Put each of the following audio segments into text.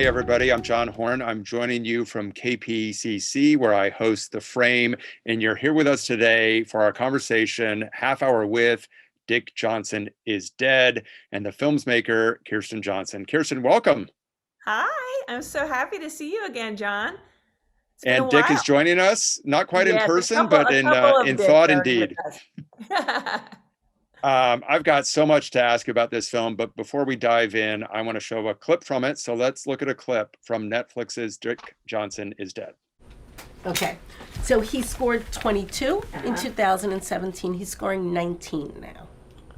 Hi, everybody. I'm John Horn. I'm joining you from KPCC, where I host The Frame. And you're here with us today for our conversation, Half Hour with Dick Johnson is Dead, and the film's maker, Kirsten Johnson. Kirsten, welcome. Hi, I'm so happy to see you again, John. It's been a And Dick is while. joining us, not quite in Yes, a person, couple but a couple of in dicks thought, are with indeed. us. I've got so much to ask about this film, but before we dive in, I want to show a clip from it. So let's look at a clip from Netflix's Dick Johnson is Dead. Okay, so he scored 22 in 2017. He's scoring 19 now.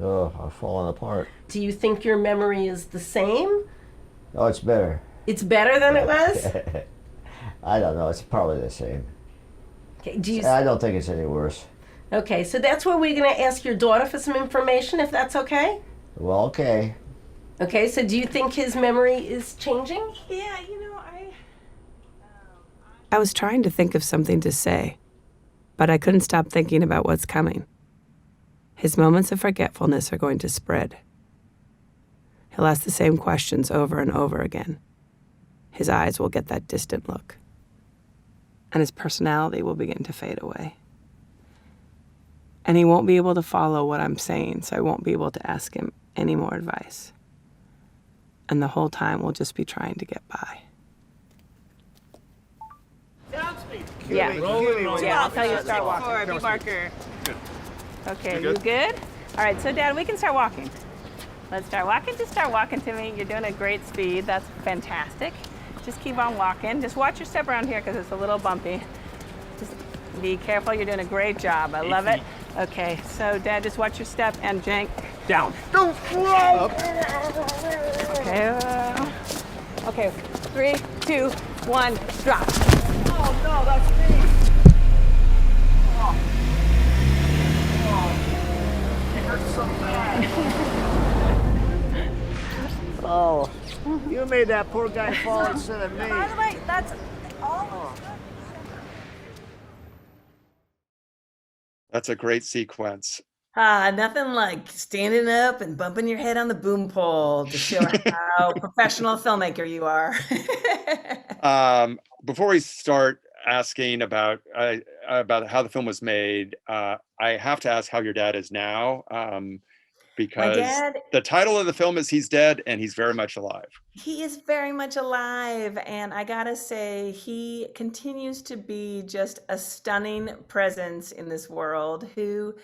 Oh, I've fallen apart. Do you think your memory is the same? Oh, it's better. It's better than it was? I don't know. It's probably the same. Okay, I don't think it's any worse. Okay, so that's where we're going to ask your daughter for some information, if that's okay? Well, okay. Okay, so do you think his memory is changing? Yeah, I was trying to think of something to say, but I couldn't stop thinking about what's coming. His moments of forgetfulness are going to spread. He'll ask the same questions over and over again. His eyes will get that distant look. And his personality will begin to fade away. And he won't be able to follow what I'm saying, so I won't be able to ask him any more advice. And the whole time we'll just be trying to get by. Yeah. Yeah, I'll tell you to start walking. Big marker. Okay, you good? All right, so Dad, we can start walking. Let's start walking. Just start walking to me. You're doing a great speed. That's fantastic. Just keep on walking. Just watch your step around here because it's a little bumpy. Just be careful. You're doing a great job. I love it. Okay, so Dad, just watch your step and jank. Down. Don't flow. Okay. Okay. 3, 2, 1. Drop. Oh no, that's me. Oh. It hurts so bad. Oh, you made that poor guy fall instead of me. By the way, that's all. That's a great sequence. nothing like standing up and bumping your head on the boom pole to show how professional filmmaker you are. Before we start asking about how the film was made, I have to ask how your dad is now, because dad- the title of the film is He's Dead, and he's very much alive. He is very much alive, and I gotta say, he continues to be just a stunning presence in this world who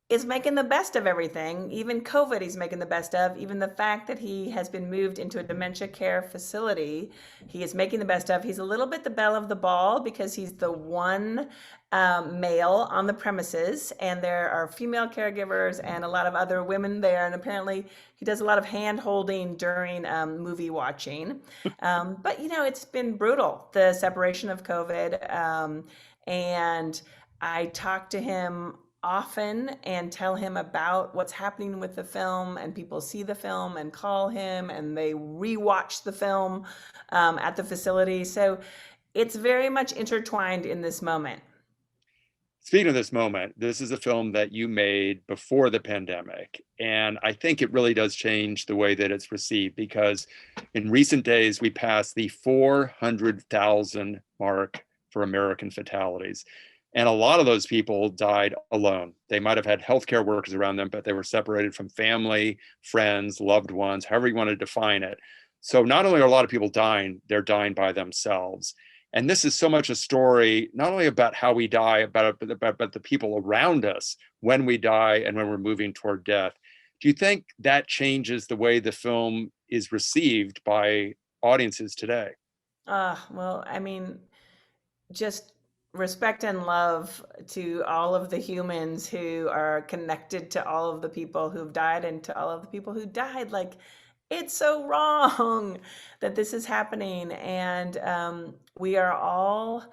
is making the best of everything. Even COVID, he's making the best of. Even the fact that he has been moved into a dementia care facility, he is making the best of. He's a little bit the belle of the ball because he's the one male on the premises, and there are female caregivers and a lot of other women there. And apparently, he does a lot of hand holding during movie watching. But it's been brutal, the separation of COVID, and I talk to him often and tell him about what's happening with the film, and people see the film and call him and they rewatch the film at the facility. So it's very much intertwined in this moment. Speaking of this moment, this is a film that you made before the pandemic, and I think it really does change the way that it's received, because in recent days we passed the 400,000 mark for American fatalities. And a lot of those people died alone. They might have had healthcare workers around them, but they were separated from family, friends, loved ones, however you want to define it. So not only are a lot of people dying, they're dying by themselves. And this is so much a story, not only about how we die, but the people around us when we die and when we're moving toward death. Do you think that changes the way the film is received by audiences today? Well, just respect and love to all of the humans who are connected to all of the people who've died and to all of the people who died. Like, it's so wrong that this is happening. And we are all,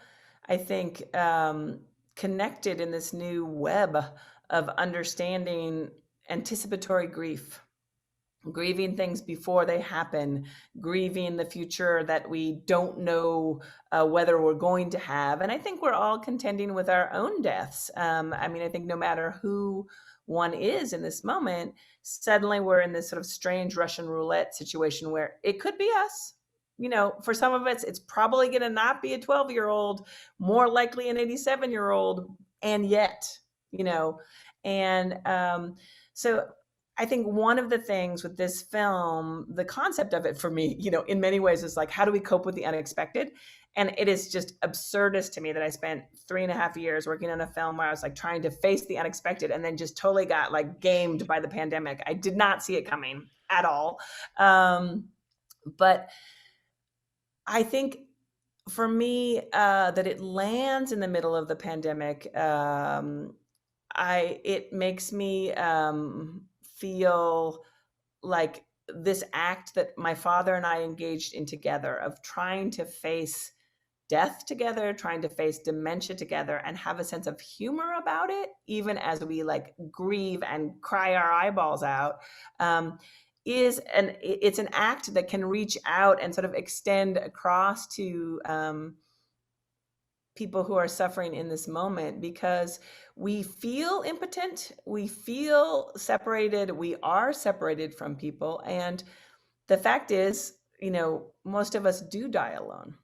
I think, connected in this new web of understanding anticipatory grief. Grieving things before they happen, grieving the future that we don't know whether we're going to have. And I think we're all contending with our own deaths. I think no matter who one is in this moment, suddenly we're in this sort of strange Russian roulette situation where it could be us. for some of us, it's probably going to not be a 12-year-old, more likely an 87-year-old, and yet, and so I think one of the things with this film, the concept of it for me, in many ways is like, how do we cope with the unexpected? And it is just absurdist to me that I spent 3.5 years working on a film where I was like trying to face the unexpected and then just totally got like gamed by the pandemic. I did not see it coming at all. But I think for me, that it lands in the middle of the pandemic, it makes me feel like this act that my father and I engaged in together of trying to face death together, trying to face dementia together, and have a sense of humor about it, even as we like grieve and cry our eyeballs out, it's an act that can reach out and sort of extend across to people who are suffering in this moment, because we feel impotent, we feel separated, we are separated from people. And the fact is, most of us do die alone.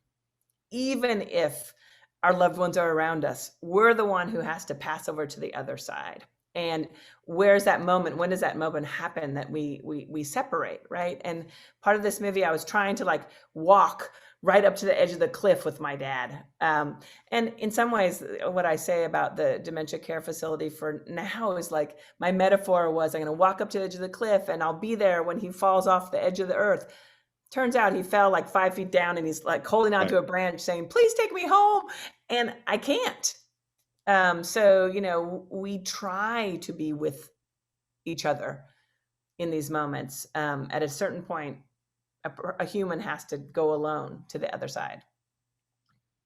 Even if our loved ones are around us, we're the one who has to pass over to the other side. And where's that moment? When does that moment happen that we separate, right? And part of this movie, I was trying to like walk right up to the edge of the cliff with my dad. And in some ways, what I say about the dementia care facility for now is like, my metaphor was, I'm going to walk up to the edge of the cliff and I'll be there when he falls off the edge of the earth. Turns out he fell like 5 feet down and he's like holding onto a branch saying, please take me home. And I can't. So, we try to be with each other in these moments. At a certain point, a human has to go alone to the other side.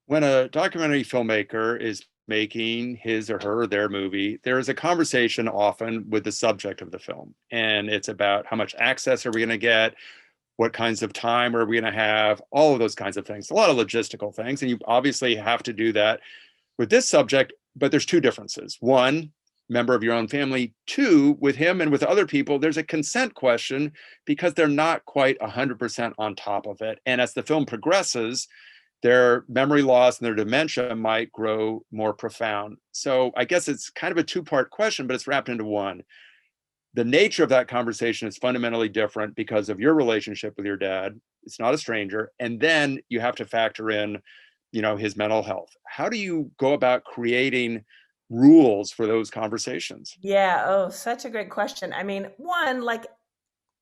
When a documentary filmmaker is making his or her their movie, there is a conversation often with the subject of the film. And it's about how much access are we going to get? What kinds of time are we going to have? All of those kinds of things, a lot of logistical things. And you obviously have to do that with this subject, but there's two differences. One, member of your own family. Two, with him and with other people, there's a consent question because they're not quite 100% on top of it. And as the film progresses, their memory loss and their dementia might grow more profound. So I guess it's kind of a two-part question, but it's wrapped into one. The nature of that conversation is fundamentally different because of your relationship with your dad. It's not a stranger. And then you have to factor in, his mental health. How do you go about creating rules for those conversations? Yeah. Oh, such a great question. I mean, one, like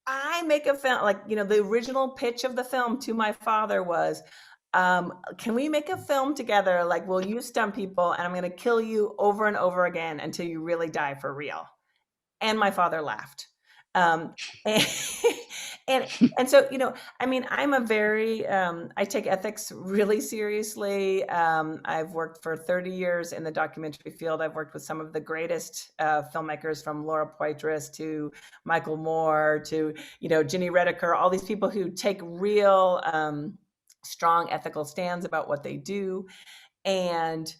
I make a film, like, the original pitch of the film to my father was, can we make a film together? Like, will you stunt people and I'm going to kill you over and over again until you really die for real? And my father laughed. And, and so, I mean, I'm a very, I take ethics really seriously. I've worked for 30 years in the documentary field. I've worked with some of the greatest filmmakers, from Laura Poitras to Michael Moore to, Ginny Redeker, all these people who take real strong ethical stands about what they do. And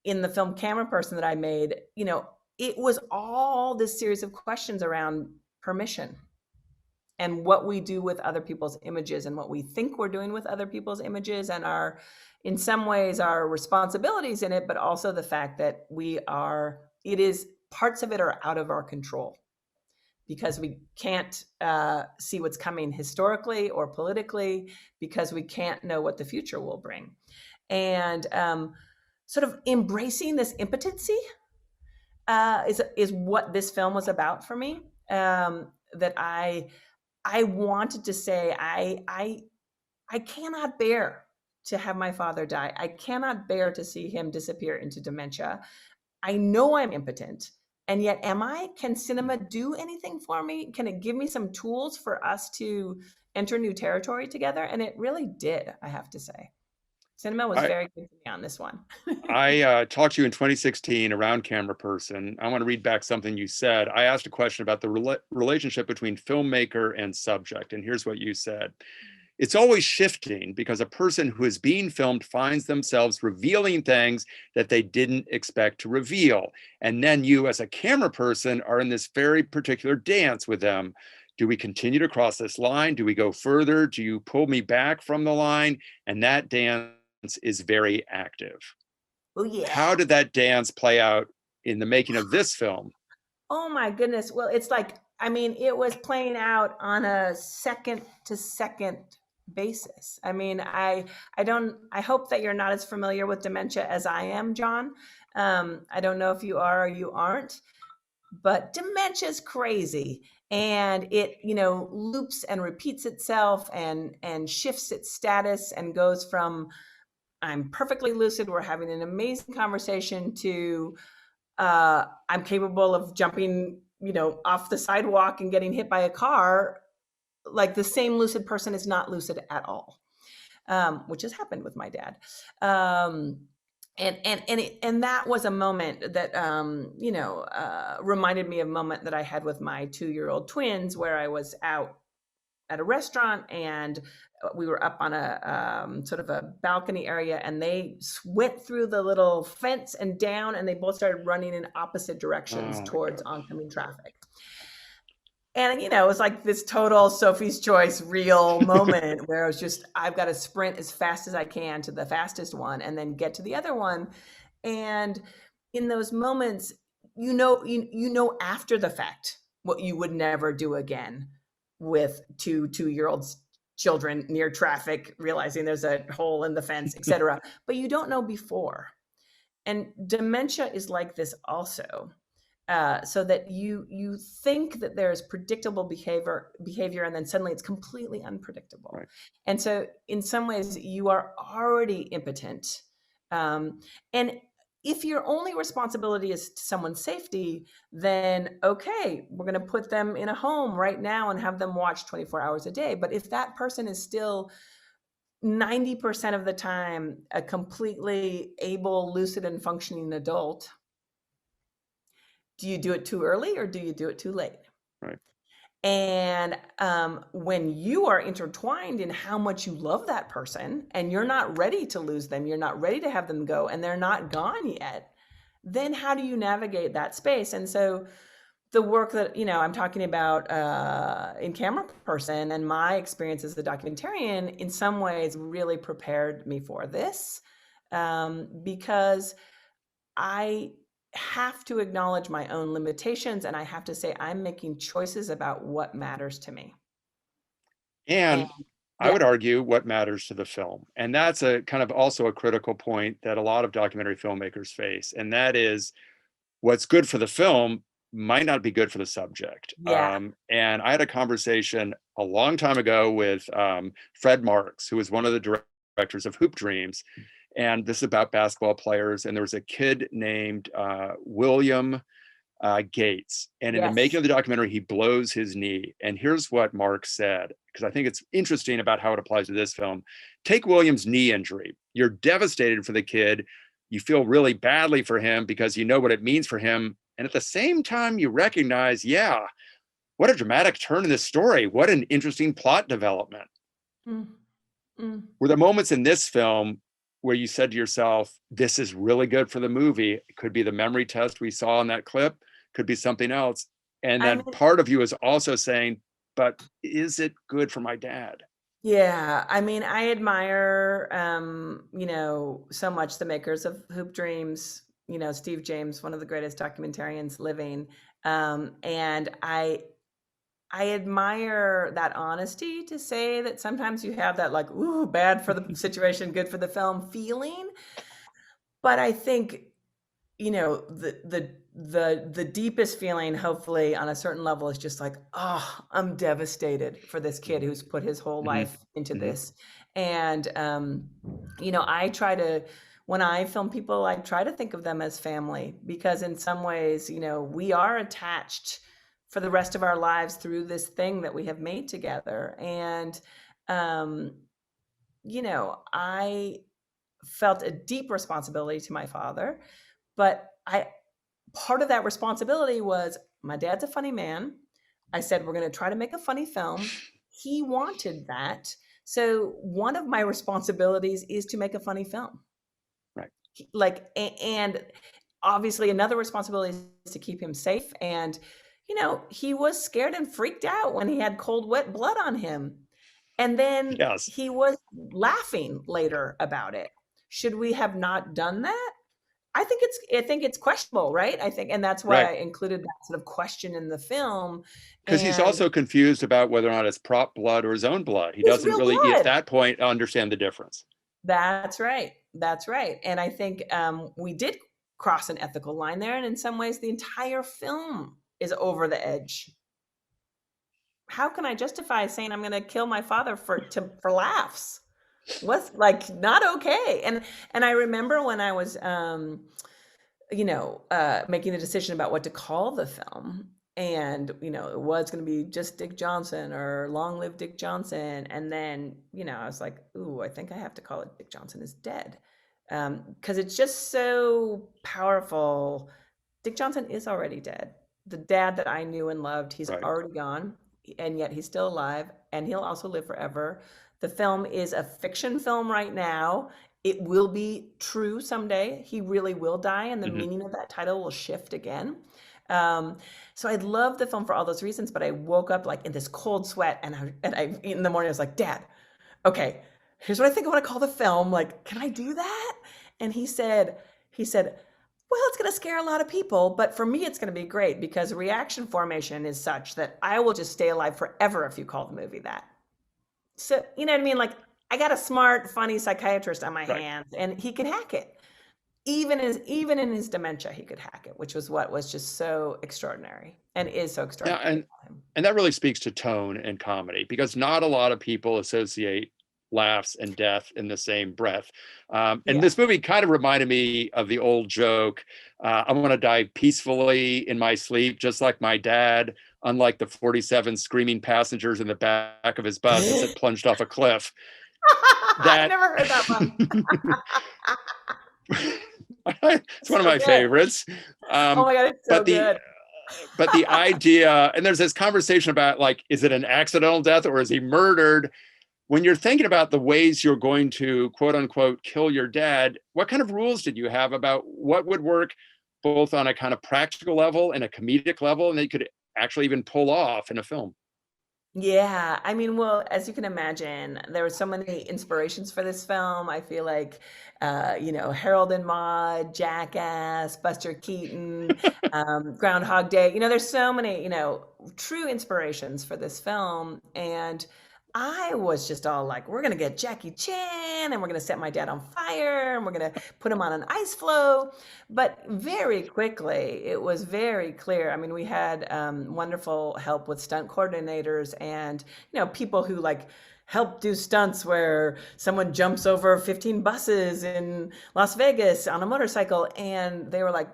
in the film Camera Person that I made, it was all this series of questions around permission and what we do with other people's images and what we think we're doing with other people's images, and in some ways, our responsibilities in it, but also the fact that parts of it are out of our control because we can't see what's coming historically or politically, because we can't know what the future will bring. And sort of embracing this impotency is what this film was about for me. That I wanted to say, I cannot bear to have my father die. I cannot bear to see him disappear into dementia. I know I'm impotent, and yet can cinema do anything for me? Can it give me some tools for us to enter new territory together? And it really did, I have to say. Cinema was very good to me on this one. I talked to you in 2016 around Camera Person. I want to read back something you said. I asked a question about the relationship between filmmaker and subject, and here's what you said. It's always shifting because a person who is being filmed finds themselves revealing things that they didn't expect to reveal. And then you, as a camera person, are in this very particular dance with them. Do we continue to cross this line? Do we go further? Do you pull me back from the line? And that dance is very active. Oh yeah. How did that dance play out in the making of this film? Oh my goodness. Well, it's like, I mean, it was playing out on a second to second basis. I mean, I hope that you're not as familiar with dementia as I am, John. I don't know if you are or you aren't, but dementia is crazy, and it, loops and repeats itself and shifts its status and goes from I'm perfectly lucid, we're having an amazing conversation, to I'm capable of jumping, off the sidewalk and getting hit by a car. Like, the same lucid person is not lucid at all, which has happened with my dad. And that was a moment that, reminded me of a moment that I had with my 2-year-old twins, where I was out at a restaurant and we were up on a sort of a balcony area, and they went through the little fence and down, and they both started running in opposite directions towards oncoming traffic. And, it was like this total Sophie's Choice real moment where I was just, I've got to sprint as fast as I can to the fastest one and then get to the other one. And in those moments, after the fact what you would never do again with two-year-old children near traffic, realizing there's a hole in the fence, etc. But you don't know before. And dementia is like this also. So that you think that there's predictable behavior, and then suddenly it's completely unpredictable. Right. And so in some ways you are already impotent. And if your only responsibility is to someone's safety, then okay, we're going to put them in a home right now and have them watch 24 hours a day. But if that person is still 90% of the time a completely able, lucid, and functioning adult, do you do it too early or do you do it too late? Right. And when you are intertwined in how much you love that person and you're not ready to lose them, you're not ready to have them go, and they're not gone yet, then how do you navigate that space? And so the work that, I'm talking about in Camera Person, and my experience as the documentarian, in some ways really prepared me for this, because I have to acknowledge my own limitations, and I have to say I'm making choices about what matters to me. And I would argue what matters to the film. And that's a kind of also a critical point that a lot of documentary filmmakers face. And that is, what's good for the film might not be good for the subject. Yeah. And I had a conversation a long time ago with Fred Marks, who was one of the directors of Hoop Dreams. And this is about basketball players. And there was a kid named William Gates. And in the making of the documentary, he blows his knee. And here's what Mark said, because I think it's interesting about how it applies to this film. Take William's knee injury. You're devastated for the kid. You feel really badly for him because you know what it means for him. And at the same time, you recognize, yeah, what a dramatic turn in this story. What an interesting plot development. Were there moments in this film where you said to yourself, this is really good for the movie? It could be the memory test we saw in that clip, could be something else. And then part of you is also saying, but is it good for my dad? Yeah, I mean, I admire, so much the makers of Hoop Dreams, Steve James, one of the greatest documentarians living. And I admire that honesty to say that sometimes you have that, like, ooh, bad for the situation, good for the film feeling. But I think, the deepest feeling, hopefully on a certain level, is just like, oh, I'm devastated for this kid who's put his whole life into this. And, I try to, when I film people, I try to think of them as family, because in some ways, we are attached for the rest of our lives through this thing that we have made together. And, I felt a deep responsibility to my father, but part of that responsibility was, my dad's a funny man. I said, we're going to try to make a funny film. He wanted that. So one of my responsibilities is to make a funny film. Right. And obviously another responsibility is to keep him safe. And, he was scared and freaked out when he had cold, wet blood on him. And then Yes. he was laughing later about it. Should we have not done that? I think it's questionable, right? I think, and that's why Right. I included that sort of question in the film. Because he's And also confused about whether or not it's prop blood or his own blood. He it's doesn't real really, at blood. that point, understand the difference. That's right. That's right. And I think we did cross an ethical line there. And in some ways, the entire film is over the edge. How can I justify saying I'm going to kill my father for laughs? What's like not okay? And I remember when I was making the decision about what to call the film, and it was going to be just Dick Johnson or Long Live Dick Johnson, and then I was like, ooh, I think I have to call it Dick Johnson is Dead, because it's just so powerful. Dick Johnson is already dead. The dad that I knew and loved, he's Right. already gone, and yet he's still alive, and he'll also live forever. The film is a fiction film right now. It will be true someday. He really will die, and the meaning of that title will shift again. So I love the film for all those reasons, but I woke up like in this cold sweat, and I in the morning I was like, Dad, okay, here's what I think I want to call the film. Like, can I do that? And he said, well, it's going to scare a lot of people, but for me, it's going to be great because reaction formation is such that I will just stay alive forever if you call the movie that. So, you know what I mean? Like, I got a smart, funny psychiatrist on my Right. hands, and he could hack it. Even in his dementia, he could hack it, which was what was just so extraordinary and is so Yeah, extraordinary. and that really speaks to tone and comedy, because not a lot of people associate laughs and death in the same breath. And Yeah. this movie kind of reminded me of the old joke, I want to die peacefully in my sleep, just like my dad, unlike the 47 screaming passengers in the back of his bus as it plunged off a cliff. I've never heard that one. It's one of my favorites. Oh my God, it's so good. But the idea, and there's this conversation about like, is it an accidental death or is he murdered? When you're thinking about the ways you're going to quote unquote kill your dad, what kind of rules did you have about what would work both on a kind of practical level and a comedic level, and they could actually even pull off in a film? Yeah, I mean, well, as you can imagine, there were so many inspirations for this film. I feel like, Harold and Maude, Jackass, Buster Keaton, Groundhog Day. There's so many, true inspirations for this film. And I was just all like, we're going to get Jackie Chan and we're going to set my dad on fire and we're going to put him on an ice floe. But very quickly, it was very clear. I mean, we had wonderful help with stunt coordinators and, people who like help do stunts where someone jumps over 15 buses in Las Vegas on a motorcycle. And they were like,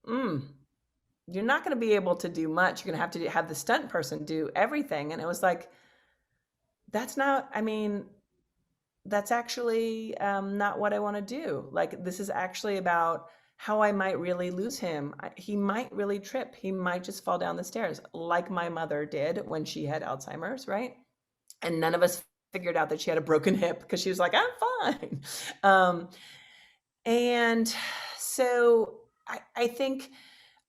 you're not going to be able to do much. You're going to have the stunt person do everything. And it was like, that's actually not what I want to do. Like, this is actually about how I might really lose him. He might really trip. He might just fall down the stairs like my mother did when she had Alzheimer's, right? And none of us figured out that she had a broken hip because she was like, I'm fine. And so I think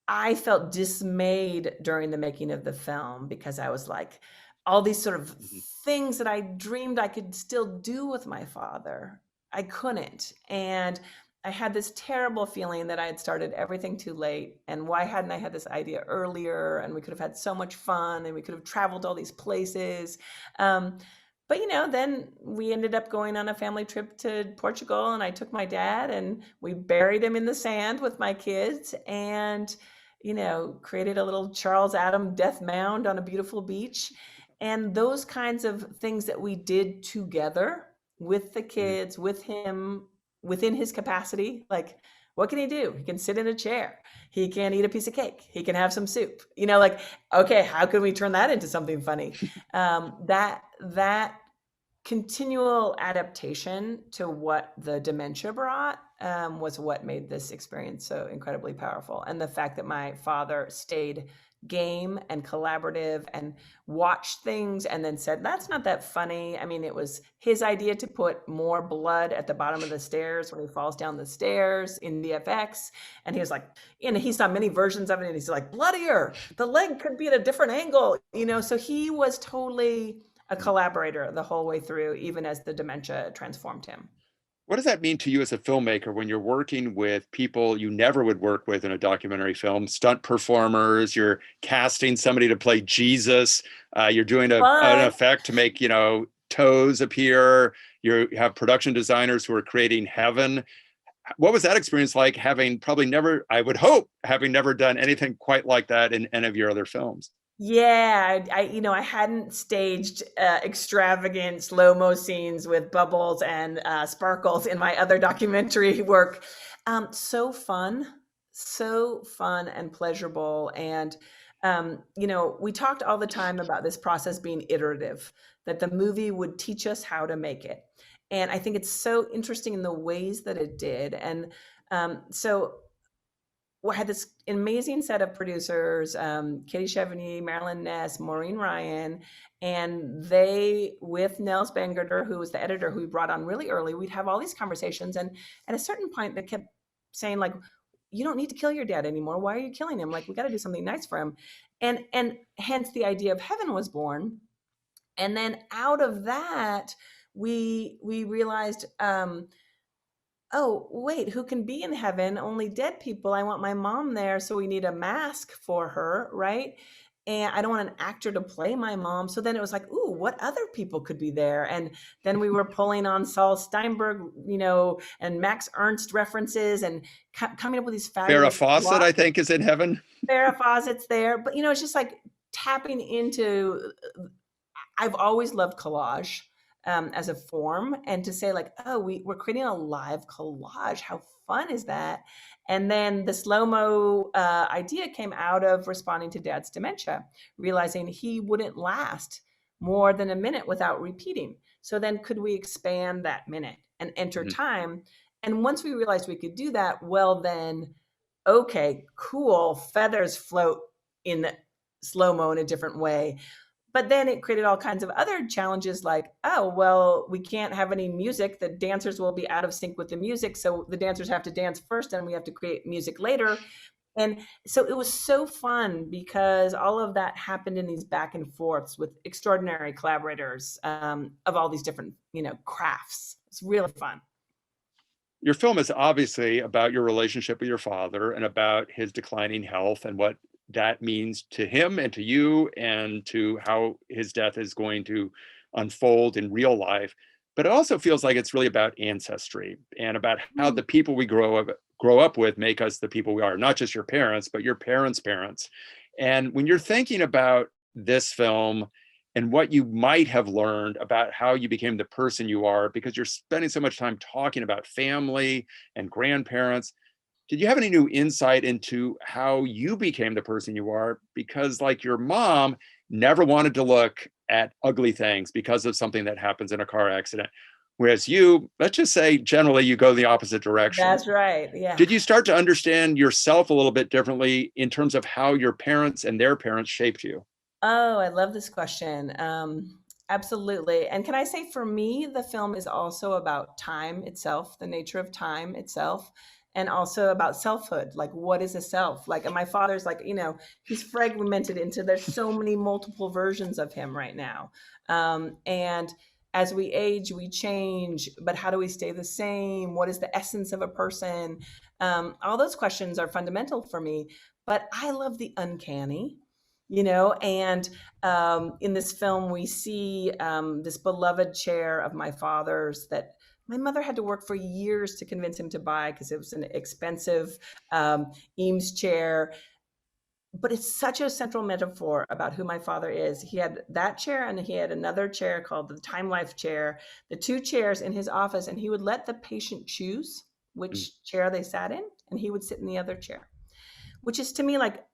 I felt dismayed during the making of the film because I was like, all these sort of things that I dreamed I could still do with my father, I couldn't. And I had this terrible feeling that I had started everything too late. And why hadn't I had this idea earlier? And we could have had so much fun and we could have traveled to all these places. But, then we ended up going on a family trip to Portugal, and I took my dad and we buried him in the sand with my kids and, created a little Charles Addams death mound on a beautiful beach. And those kinds of things that we did together with the kids, with him, within his capacity, like, what can he do? He can sit in a chair. He can eat a piece of cake. He can have some soup. Okay, how can we turn that into something funny? That continual adaptation to what the dementia brought was what made this experience so incredibly powerful. And the fact that my father stayed game and collaborative and watched things and then said, that's not that funny. I mean, it was his idea to put more blood at the bottom of the stairs when he falls down the stairs in VFX. And he was like, he saw many versions of it and he's like, bloodier, the leg could be at a different angle, so he was totally a collaborator the whole way through, even as the dementia transformed him. What does that mean to you as a filmmaker when you're working with people you never would work with in a documentary film, stunt performers, you're casting somebody to play Jesus, you're doing an effect to make, toes appear, you have production designers who are creating heaven. What was that experience like, having probably never, I would hope, having never done anything quite like that in any of your other films? Yeah, I hadn't staged extravagant slow-mo scenes with bubbles and sparkles in my other documentary work. So fun and pleasurable. And, we talked all the time about this process being iterative, that the movie would teach us how to make it. And I think it's so interesting in the ways that it did. And so we had this amazing set of producers, Katie Chevigny, Marilyn Ness, Maureen Ryan, and they, with Nels Bangerter, who was the editor who we brought on really early, we'd have all these conversations. And at a certain point, they kept saying, like, you don't need to kill your dad anymore. Why are you killing him? Like, we got to do something nice for him. And hence the idea of heaven was born. And then out of that, we realized, oh, wait, who can be in heaven? Only dead people. I want my mom there, so we need a mask for her, right? And I don't want an actor to play my mom. So then it was like, ooh, what other people could be there? And then we were pulling on Saul Steinberg, and Max Ernst references and coming up with these fabulous. Farrah Fawcett, I think, is in heaven. Farrah Fawcett's there. But, it's just like tapping into, I've always loved collage. As a form, and to say, like, oh, we're creating a live collage. How fun is that? And then the slow-mo idea came out of responding to Dad's dementia, realizing he wouldn't last more than a minute without repeating. So then could we expand that minute and enter time? And once we realized we could do that, well then, okay, cool, feathers float in slow-mo in a different way. But then it created all kinds of other challenges, like, oh, well, we can't have any music. The dancers will be out of sync with the music. So the dancers have to dance first and we have to create music later. And so it was so fun because all of that happened in these back and forths with extraordinary collaborators of all these different, crafts. It's really fun. Your film is obviously about your relationship with your father and about his declining health and what that means to him and to you and to how his death is going to unfold in real life. But it also feels like it's really about ancestry and about how the people we grow up with make us the people we are, not just your parents, but your parents' parents. And when you're thinking about this film and what you might have learned about how you became the person you are, because you're spending so much time talking about family and grandparents, did you have any new insight into how you became the person you are? Because, like your mom, never wanted to look at ugly things because of something that happens in a car accident. Whereas you, let's just say, generally, you go the opposite direction. That's right. Yeah. Did you start to understand yourself a little bit differently in terms of how your parents and their parents shaped you? Oh, I love this question. Absolutely. And can I say, for me, the film is also about time itself, the nature of time itself. And also about selfhood, like, what is a self? Like, and my father's like, he's fragmented into, there's so many multiple versions of him right now. And as we age, we change, but how do we stay the same? What is the essence of a person? All those questions are fundamental for me, but I love the uncanny, and in this film, we see this beloved chair of my father's that my mother had to work for years to convince him to buy because it was an expensive Eames chair. But it's such a central metaphor about who my father is. He had that chair and he had another chair called the Time Life chair, the two chairs in his office, and he would let the patient choose which chair they sat in, and he would sit in the other chair, which is, to me, like,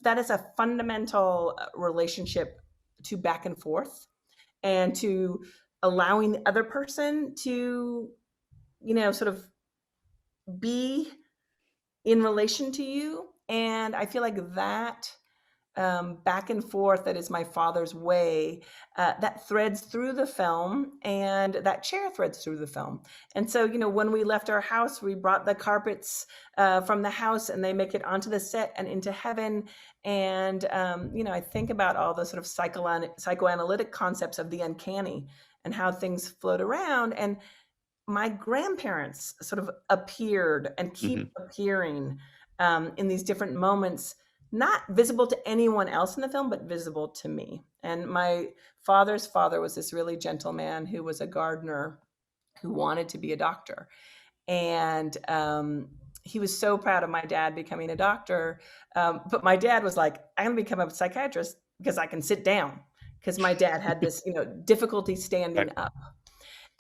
that is a fundamental relationship to back and forth and to allowing the other person to, sort of be in relation to you. And I feel like that back and forth that is my father's way, that threads through the film, and that chair threads through the film. And so, when we left our house, we brought the carpets from the house, and they make it onto the set and into heaven. And, I think about all the sort of psychoanalytic concepts of the uncanny and how things float around. And my grandparents sort of appeared and keep appearing in these different moments, not visible to anyone else in the film, but visible to me. And my father's father was this really gentle man who was a gardener who wanted to be a doctor. And he was so proud of my dad becoming a doctor. But my dad was like, I'm going to become a psychiatrist because I can sit down. Because my dad had this, difficulty standing up.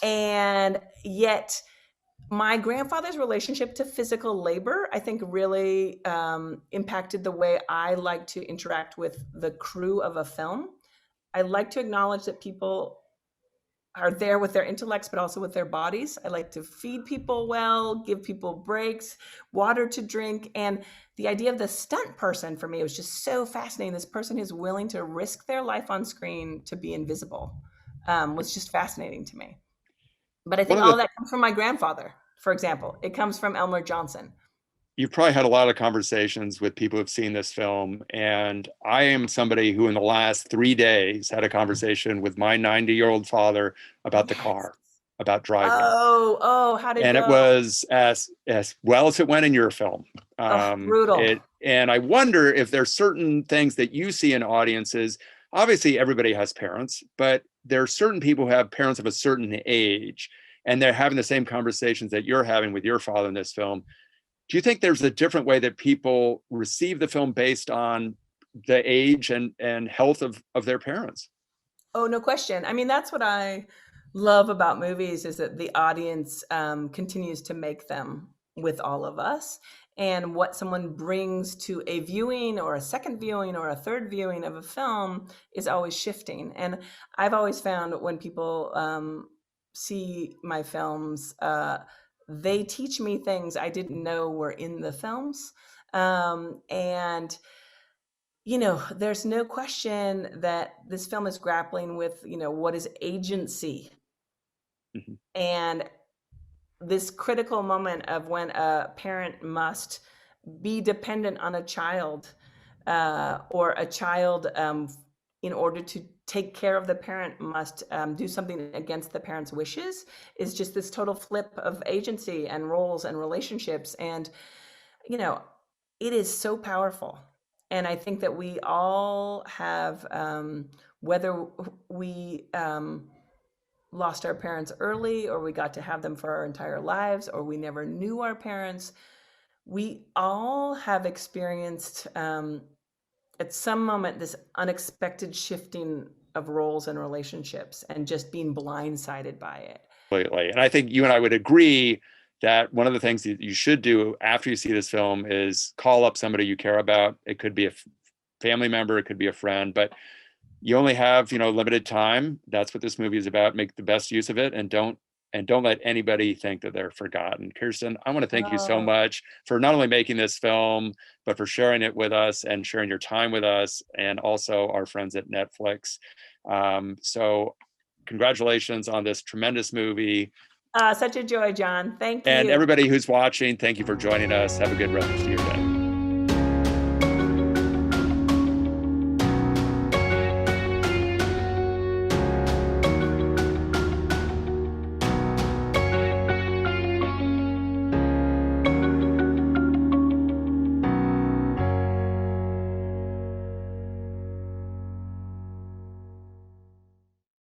And yet my grandfather's relationship to physical labor, I think, really impacted the way I like to interact with the crew of a film. I like to acknowledge that people are there with their intellects, but also with their bodies. I like to feed people well, give people breaks, water to drink. And the idea of the stunt person for me was just so fascinating. This person who's willing to risk their life on screen to be invisible was just fascinating to me. But I think all of that comes from my grandfather, for example. It comes from Elmer Johnson. You've probably had a lot of conversations with people who've seen this film. And I am somebody who in the last 3 days had a conversation with my 90-year-old father about the car, about driving. How did it go? And it was as well as it went in your film. Brutal. And I wonder if there's certain things that you see in audiences. Obviously, everybody has parents, but there are certain people who have parents of a certain age, and they're having the same conversations that you're having with your father in this film. Do you think there's a different way that people receive the film based on the age and health of their parents? Oh, no question. I mean, that's what I love about movies, is that the audience continues to make them with all of us. And what someone brings to a viewing or a second viewing or a third viewing of a film is always shifting. And I've always found when people see my films, they teach me things I didn't know were in the films. And there's no question that this film is grappling with, what is agency? And this critical moment of when a parent must be dependent on a child, or a child, in order to take care of the parent, must do something against the parent's wishes, is just this total flip of agency and roles and relationships. And, it is so powerful. And I think that we all have, whether we lost our parents early, or we got to have them for our entire lives, or we never knew our parents, we all have experienced at some moment this unexpected shifting of roles and relationships, and just being blindsided by it. Completely. And I think you and I would agree that one of the things that you should do after you see this film is call up somebody you care about. It could be a family member, it could be a friend, but you only have, limited time. That's what this movie is about. Make the best use of it, and don't let anybody think that they're forgotten. Kirsten, I want to thank you so much for not only making this film, but for sharing it with us and sharing your time with us, and also our friends at Netflix. So congratulations on this tremendous movie. Such a joy, John. Thank you. And everybody who's watching, thank you for joining us. Have a good rest of your day.